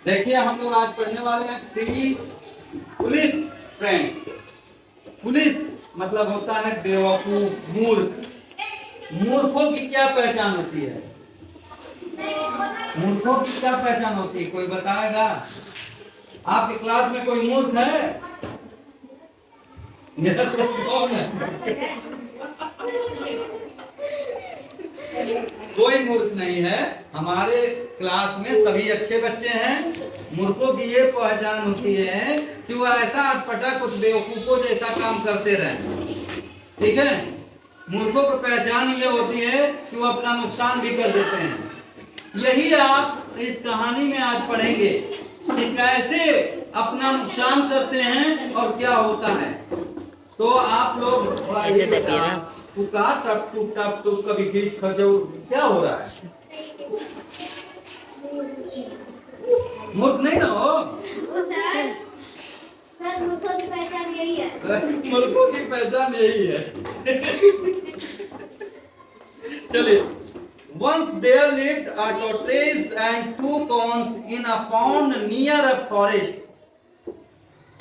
देखिए हम लोग आज पढ़ने वाले हैं थ्री पुलिस फ्रेंड्स। पुलिस मतलब होता है बेवकूफ, मूर्ख। मूर्खों की क्या पहचान होती है? मूर्खों की क्या पहचान होती है, कोई बताएगा? आपके क्लास में कोई मूर्ख है? यह सब कौन है? कोई मूर्ख नहीं है। हमारे क्लास में सभी अच्छे बच्चे हैं। मूर्खों की ये पहचान होती है कि वो ऐसा अटपटा कुछ बेवकूफों जैसा काम करते रहे। ठीक है, मूर्खों की पहचान ये होती है कि वो अपना नुकसान भी कर देते हैं। यही आप इस कहानी में आज पढ़ेंगे कि कैसे अपना नुकसान करते हैं और क्या होता है। तो आप लोग थोड़ा ये टप टुप टप टुप कभी खींच खचो, क्या हो रहा है? मूर्ख नहीं ना हो। सर मूर्खों की पहचान यही है। मूर्खों की पहचान यही है। चलिए। Once there lived a tortoise and two cons in a pond near a forest.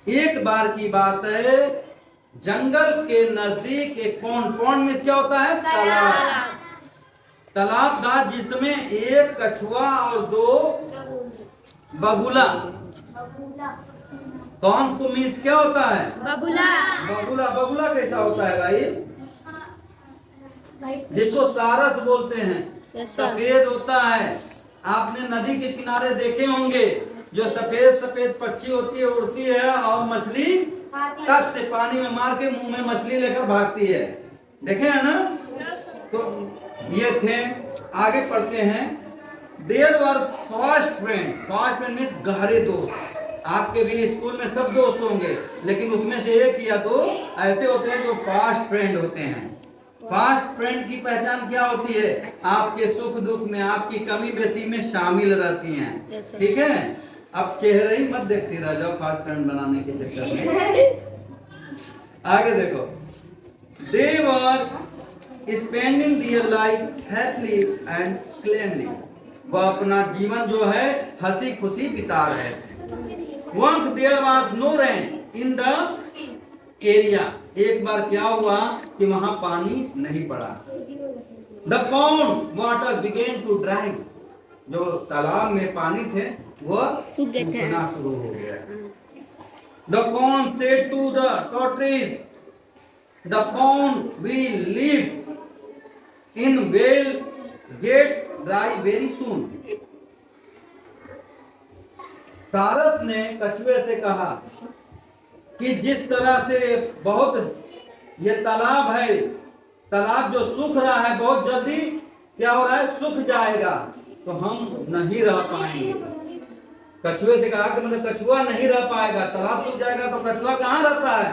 एक बार की बात है, जंगल के नजदीक एक पॉन्ड। पॉन्ड में क्या होता है? तालाब। तालाब था जिसमें एक कछुआ और दो बगुला। कौन को मीन्स क्या होता है? बबुला। बगुला। बगुला कैसा होता है भाई? जिसको सारस बोलते हैं। सफेद होता है। आपने नदी के किनारे देखे होंगे, जो सफेद सफेद पक्षी होती है, उड़ती है और मछली टक से पानी में मार के मुंह में मछली लेकर भागती है। देखे है ना? तो ये थे। आगे पढ़ते हैं। There were fast friend. Fast friend means गहरे दोस्त। आपके भी स्कूल में सब दोस्त होंगे, लेकिन उसमें से एक या दो ऐसे होते हैं जो फास्ट फ्रेंड होते हैं। फास्ट फ्रेंड की पहचान क्या होती है? आपके सुख दुख में, आपकी कमी बेसी में शामिल रहती हैं। ठीक है, अब चेहरे ही मत देखती रह जाओ फास्ट फ्रेंड बनाने के चक्कर में। आगे देखो। They were spending their life happily and cleanly. वह अपना जीवन जो है हंसी खुशी बिता रहे थे। Once there was no rain in the area. एक बार क्या हुआ कि वहां पानी नहीं पड़ा। The pond water began to dry. जो तालाब में पानी थे वह सूखना शुरू हो गया। The corn said to the tortoise, the pond will live in will get dry very soon. सारस ने कछुए से कहा कि जिस तरह से बहुत ये तालाब है, तालाब जो सूख रहा है बहुत जल्दी क्या हो रहा है? सूख जाएगा, तो हम नहीं रह पाएंगे। कछुए से कहा कि मतलब कछुआ नहीं रह पाएगा, तालाब सूख जाएगा, तो कछुआ कहाँ रहता है?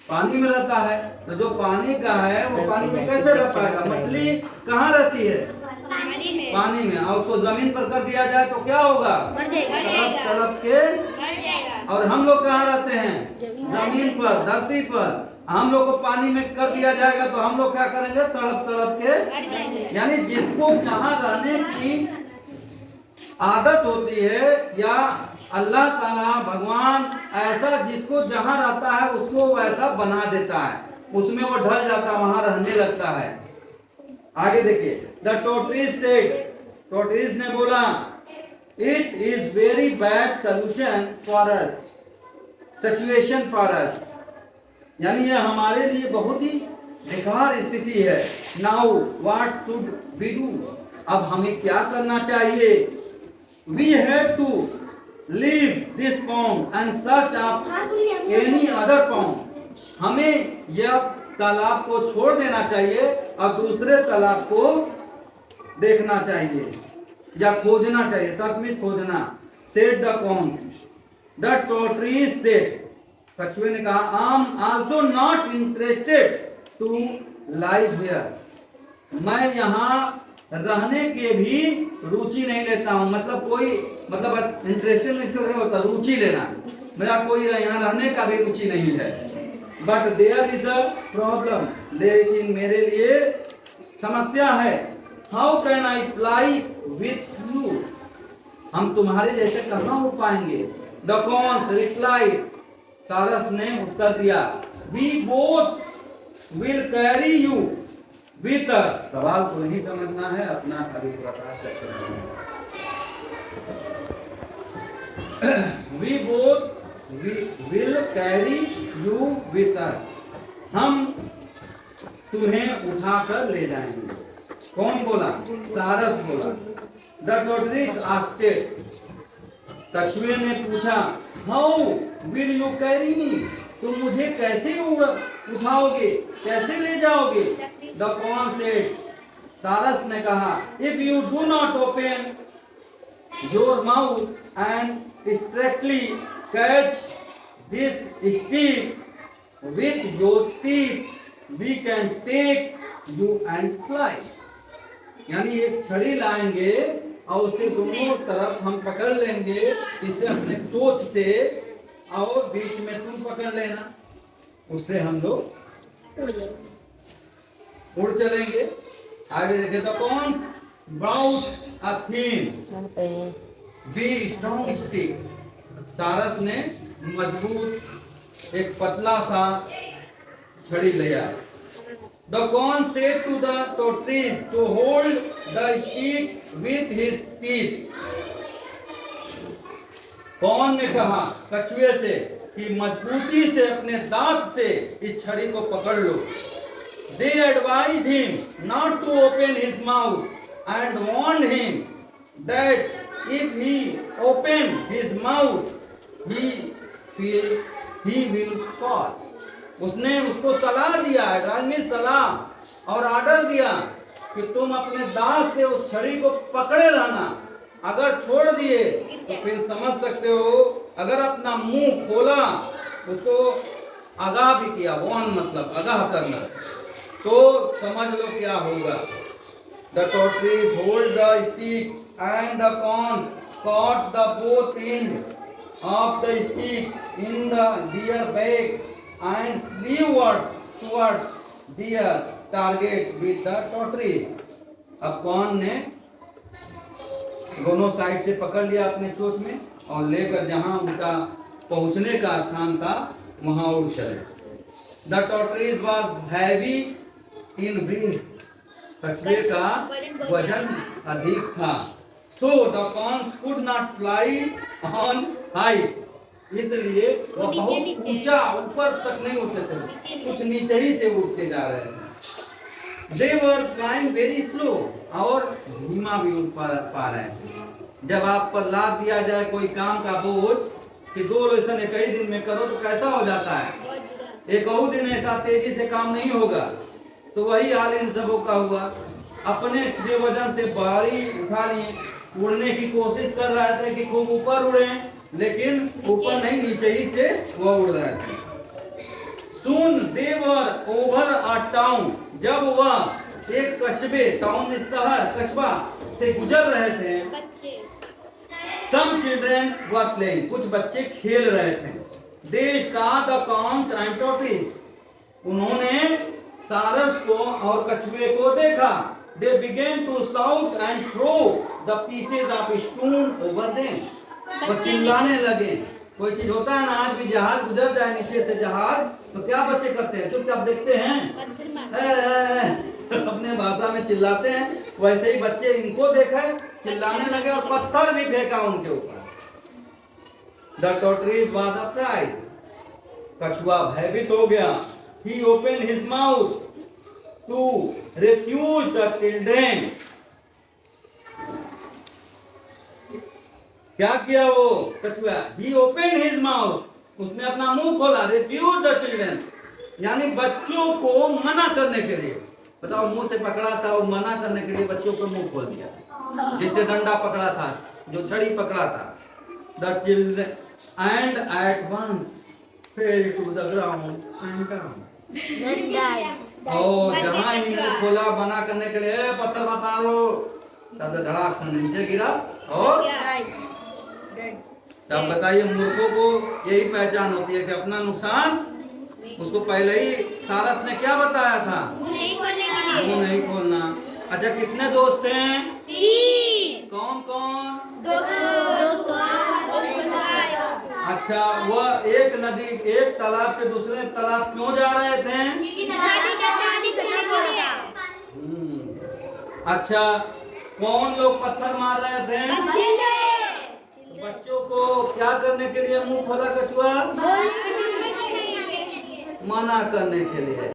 पानी में रहता है। तो जो पानी का है वो पानी में कैसे रह पाएगा? मछली कहाँ रहती है? पानी में। और उसको जमीन पर कर दिया जाए तो क्या होगा? तड़प तड़प के। और हम लोग कहाँ रहते हैं? जमीन पर, धरती पर। हम लोग को पानी में कर दिया जाएगा तो हम लोग क्या करेंगे? तड़प तड़प के। यानी जिसको जहाँ रहने की आदत होती है, या अल्लाह ताला भगवान ऐसा जिसको जहां रहता है उसको वैसा बना देता है, उसमें वो ढल जाता है, वहां रहने लगता है। आगे देखिए। द टोर्टोइज सेड, टोर्टोइज ने बोला, it is very bad solution for us, situation for us. यानी ये हमारे लिए बहुत ही बेकार स्थिति है। Now what should we do? अब हमें क्या करना चाहिए? We have to leave this pond and search up any other pond. हमें यह तालाब को छोड़ देना चाहिए और दूसरे तालाब को देखना चाहिए या खोजना चाहिए। सर्च में खोजना। Said the cons. The tortoise said. कछुए ने कहा, I am also not interested to live here. मैं यहाँ रहने के भी रुचि नहीं लेता हूँ। मतलब कोई मतलब इंटरेस्टेड नहीं होता, रुचि लेना। मेरा कोई यहाँ रहने का भी रुचि नहीं है। But there is a problem, लेकिन मेरे लिए समस्या है। How can I fly with you? हम तुम्हारे जैसे कहाँ उड़ पाएंगे। द कॉन्स रिप्लाइड, सारस ने उत्तर दिया, we both will carry you with us. सवाल को नहीं समझना है, अपना खाली प्रकाश करते रहना है। We both will carry you with us, हम तुम्हें उठाकर ले जाएंगे। कौन बोला? सारस बोला। द टोटरीज आस्क्ड, कछुए ने पूछा, हाउ विल यू कैरी मी, तुम मुझे कैसे उठाओगे, कैसे ले जाओगे? द कॉन सेड, सारस ने कहा, if you do not open your mouth and strictly catch this stick with your teeth we can take you and fly. यानी एक छड़ी लाएंगे और उसे दोनों तरफ हम पकड़ लेंगे, इसे अपने चोंच से, और बीच में तुम पकड़ लेना, उससे हम लोग उड़ चलेंगे। आगे देखे तो कौन brought a thin be strong stick, सारस ने मजबूत एक पतला सा छड़ी लिया। The Khan said to the tortoise to hold the stick with his teeth. कौन ने कहा कछुए से कि मजबूती से अपने दांत से इस छड़ी को पकड़ लो। They advised him not to open his mouth and warned him that if he opened his mouth, he will fall. उसने उसको सलाह दिया, एडवाइस सलाह और आर्डर दिया कि तुम अपने दांत से उस छड़ी को पकड़े रहना, अगर छोड़ दिए तो फिर समझ सकते हो, अगर अपना मुंह खोला, उसको आगाह भी किया, वॉर्न मतलब आगाह करना, तो समझ लो क्या होगा। The tortoise hold the stick and the crane caught the both end of the stick in the deer back and flew towards deer target with the tortoise. अब कौन ने दोनों साइड से पकड़ लिया अपने चोट में और लेकर जहां उनका पहुंचने का स्थान था वहां उड़ चले। The tortoise was heavy in breath, कछुए का वजन अधिक था। So the cranes could not fly on high, इसलिए वो बहुत ऊंचा ऊपर तक नहीं उड़ते थे, कुछ नीचे ही से उड़ते जा रहे थे। They were flying very slow, और धीमा भी उड़ पा रहे थे। जब आप पर लाद दिया जाए कोई काम का बोझ कि 2 लेसन एक ही दिन में करो तो कैसा हो जाता है, एक और दिन ऐसा तेजी से काम नहीं होगा। तो वही हाल इन सबों का हुआ, अपने जो वजन से भारी उठा लिए, उड़ने की कोशिश कर रहे थे कि खूब ऊपर उड़े, लेकिन ऊपर नहीं नीचे ही से वो उड़ रहे थे। Soon they were over a town, जब वह एक कस्बे, टाउन शहर, कस्बा से गुजर रहे थे। Some children were playing, कुछ बच्चे खेल रहे थे। They saw the cons and tortoise, उन्होंने सारस को और कछुए को देखा। They began to shout and throw the pieces of stone over them, वो चिल्लाने लगे। कोई चीज होता है ना, आज भी जहाज गुजर जाए नीचे से जहाज, तो क्या बच्चे करते हैं, चुपचाप देखते हैं, अपने भाषा में चिल्लाते हैं। वैसे ही बच्चे इनको देखा, चिल्लाने लगे और पत्थर भी फेंका उनके ऊपर। द टोटरीज वाज अफ्राइड, कछुआ भयभीत हो गया। He opened his mouth to refuse the children, क्या किया वो कछुआ? He opened his mouth, उसने अपना मुंह खोला। Refuse the children, यानी बच्चों को मना करने के लिए। बताओ, मुंह से पकड़ा था और मना करने के लिए बच्चों को मुंह खोल दिया, जिससे डंडा पकड़ा था, जो छड़ी पकड़ा था। The children and at once fell to the ground and died. और जहाँ इनको खोला मना करने के लिए, पत्थर मत मारो, तब धड़ाक से नीचे गिरा और तब बताइए, मूर्खों को यही पहचान होती है कि अपना नुकसान, उसको पहले ही सारस ने क्या बताया था, मुंह नहीं खोलना। अच्छा, कितने दोस्त हैं? 3। कौन कौन? दोस्तों अच्छा, वह एक नदी, एक तालाब से दूसरे तालाब क्यों जा रहे थे? अच्छा, कौन लोग पत्थर मार रहे थे? बच्चों को क्या करने के लिए मुंह खोला कछुआ? मना करने के लिए।